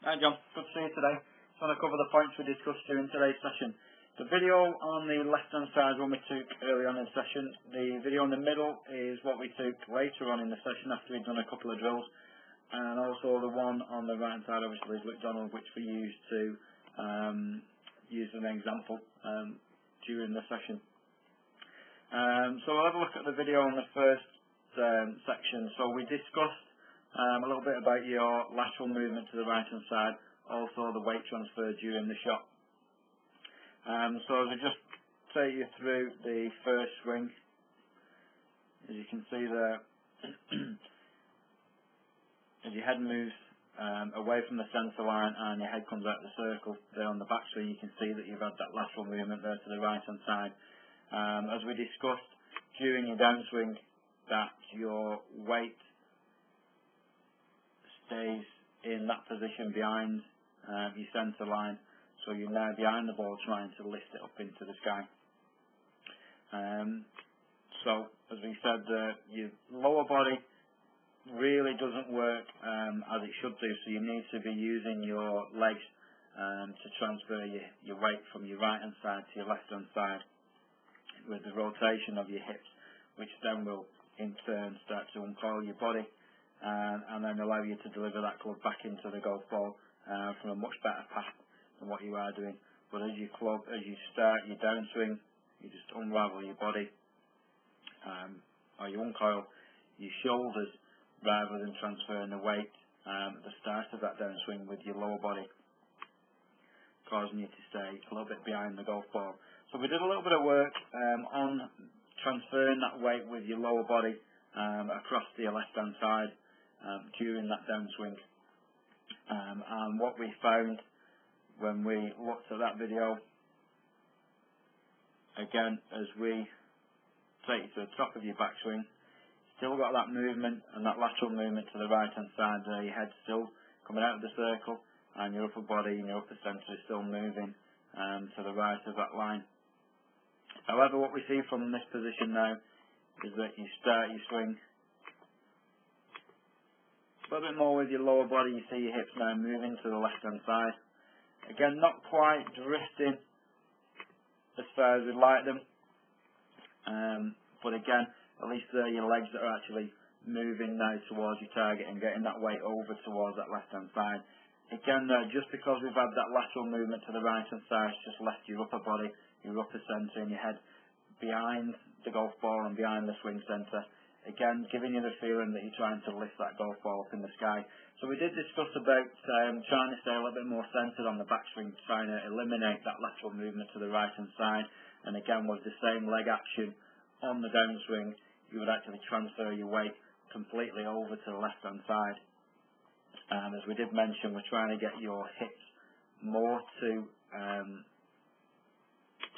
Hi John, good to see you today. Just want to cover the points we discussed during today's session. The video on the left hand side is one we took early on in the session. The video in the middle is what we took later on in the session after we'd done a couple of drills. And also the one on the right hand side obviously is McDonald, which we used to use as an example during the session. So we'll have a look at the video on the first section. So we discussed a little bit about your lateral movement to the right hand side, also the weight transfer during the shot. So as I just take you through the first swing, as you can see there, as your head moves away from the centre line and your head comes out the circle there on the backswing, you can see that you've had that lateral movement there to the right hand side. As we discussed during your downswing, that your weight stays in that position behind your centre line, so you're now behind the ball trying to lift it up into the sky. So as we said, your lower body really doesn't work as it should do, so you need to be using your legs to transfer your weight from your right hand side to your left hand side with the rotation of your hips, which then will in turn start to uncoil your body and then allow you to deliver that club back into the golf ball from a much better path than what you are doing. But as you start your downswing, you just unravel your body, or you uncoil your shoulders rather than transferring the weight at the start of that downswing with your lower body, causing you to stay a little bit behind the golf ball. So we did a little bit of work on transferring that weight with your lower body across to your left hand side during that downswing, and what we found when we looked at that video, again, as we take you to the top of your backswing, still got that movement and that lateral movement to the right hand side there, your head still coming out of the circle and your upper body and your upper centre is still moving to the right of that line. However, what we see from this position now is that you start your swing a little bit more with your lower body. You see your hips now moving to the left hand side. Again, not quite drifting as far as we'd like them, but again, at least they're your legs that are actually moving now towards your target and getting that weight over towards that left hand side. Again, just because we've had that lateral movement to the right hand side, it's just left your upper body, your upper centre and your head behind the golf ball and behind the swing centre. Again, giving you the feeling that you're trying to lift that golf ball up in the sky. So we did discuss about trying to stay a little bit more centred on the backswing, trying to eliminate that lateral movement to the right hand side. And again, with the same leg action on the downswing, you would actually transfer your weight completely over to the left hand side. As we did mention, we're trying to get your hips more to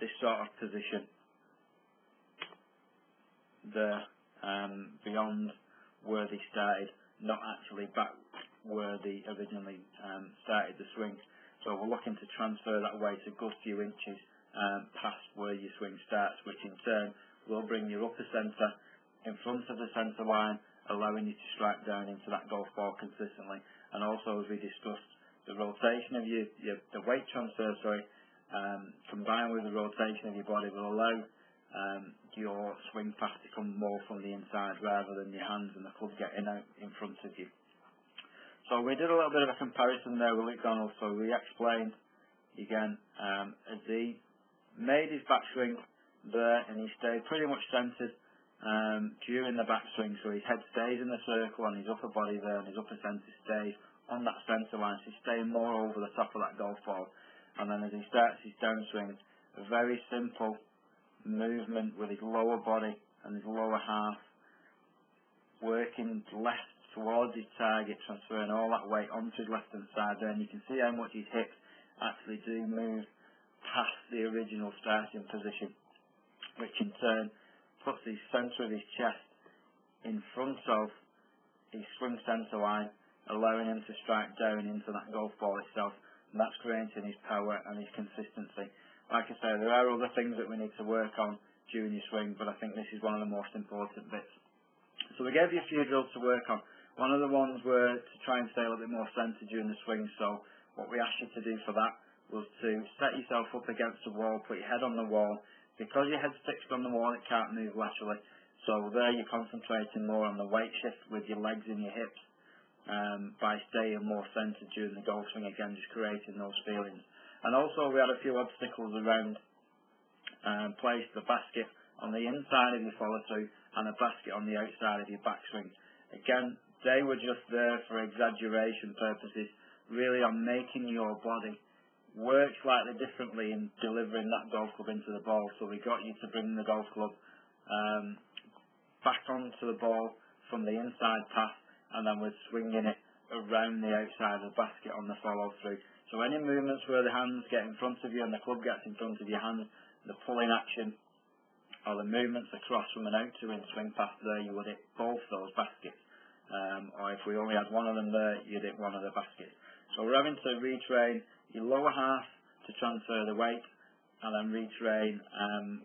this sort of position there, beyond where they started, not actually back where they originally started the swing. So we're looking to transfer that weight a good few inches past where your swing starts, which in turn will bring your upper centre in front of the centre line, allowing you to strike down into that golf ball consistently. And also, as we discussed, the rotation of the weight transfer, combined with the rotation of your body, will allow your swing path to come more from the inside rather than your hands and the club getting out in front of you. So we did a little bit of a comparison there with McDonald. So we explained again, as he made his backswing there and he stayed pretty much centred during the backswing, so his head stays in the circle and his upper body there and his upper centre stays on that centre line, so he's staying more over the top of that golf ball. And then as he starts his downswing, a very simple movement with his lower body and his lower half working left towards his target, transferring all that weight onto his left hand side there, and you can see how much his hips actually do move past the original starting position, which in turn puts the centre of his chest in front of his swing centre line, allowing him to strike down into that golf ball itself, and that's creating his power and his consistency. Like I say, there are other things that we need to work on during your swing, but I think this is one of the most important bits. So we gave you a few drills to work on. One of the ones were to try and stay a little bit more centred during the swing, so what we asked you to do for that was to set yourself up against the wall, put your head on the wall. Because your head's fixed on the wall, it can't move laterally. So there you're concentrating more on the weight shift with your legs and your hips, by staying more centred during the golf swing, again just creating those feelings. And also we had a few obstacles around, place the basket on the inside of your follow through and a basket on the outside of your backswing. Again, they were just there for exaggeration purposes, really on making your body work slightly differently in delivering that golf club into the ball. So we got you to bring the golf club back onto the ball from the inside path, and then we're swinging it around the outside of the basket on the follow through. So any movements where the hands get in front of you and the club gets in front of your hand, the pulling action or the movements across from an out to in swing path there, you would hit both those baskets. Or if we only had one of them there, you'd hit one of the baskets. So we're having to retrain your lower half to transfer the weight, and then retrain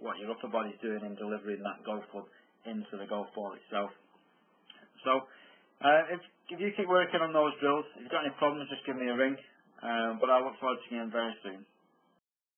what your upper body's doing in delivering that golf club into the golf ball itself. So if you keep working on those drills, if you've got any problems, just give me a ring. But I look forward to seeing you very soon.